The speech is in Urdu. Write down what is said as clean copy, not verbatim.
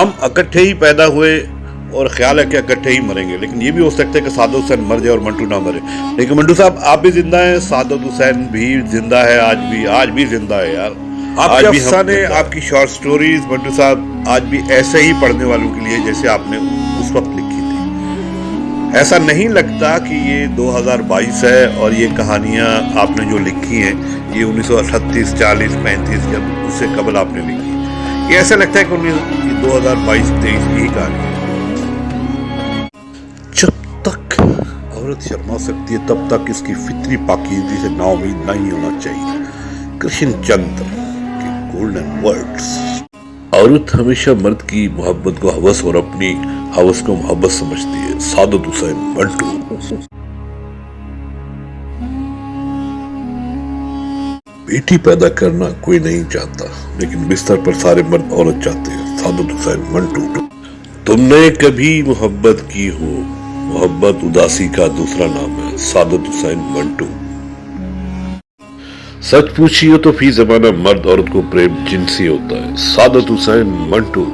ہم اکٹھے ہی پیدا ہوئے اور خیال ہے کہ اکٹھے ہی مریں گے، لیکن یہ بھی ہو سکتا ہے کہ سعادت حسین مر جائے اور منٹو نہ مرے۔ لیکن منٹو صاحب آپ بھی زندہ ہیں، سعادت حسین بھی زندہ ہے، آج بھی زندہ ہے یار۔ آپ کے افسانے، آپ کی شارٹ سٹوریز منٹو صاحب آج بھی ایسے ہی پڑھنے والوں کے لیے جیسے آپ نے اس وقت لکھی تھی۔ ایسا نہیں لگتا کہ یہ 2022 ہے اور یہ کہانیاں آپ نے جو لکھی ہیں یہ 1938، 40، 35 یا اس سے قبل آپ نے لکھی۔ یہ ایسا لگتا ہے کہ 2022-23 کی ہی کہانی ہے۔ جب تک عورت شرما سکتی ہے تب تک اس کی فطری پاکیزگی سے نا امید نہیں ہونا چاہیے۔ کرشن چندر کے گولڈن ورڈز۔ عورت ہمیشہ مرد کی محبت کو ہوس اور اپنی ہوس کو محبت سمجھتی ہے۔ سعادت حسین منٹو۔ بیٹی پیدا کرنا کوئی نہیں چاہتا، لیکن بستر پر سارے مرد عورت چاہتے ہیں۔ سعادت حسین منٹو۔ تم نے کبھی محبت کی ہو، محبت اداسی کا دوسرا نام ہے۔ سعادت حسین منٹو۔ سچ پوچھیے تو فی زمانہ مرد عورت کو پریم جنسی ہوتا ہے۔ سعادت حسین منٹو۔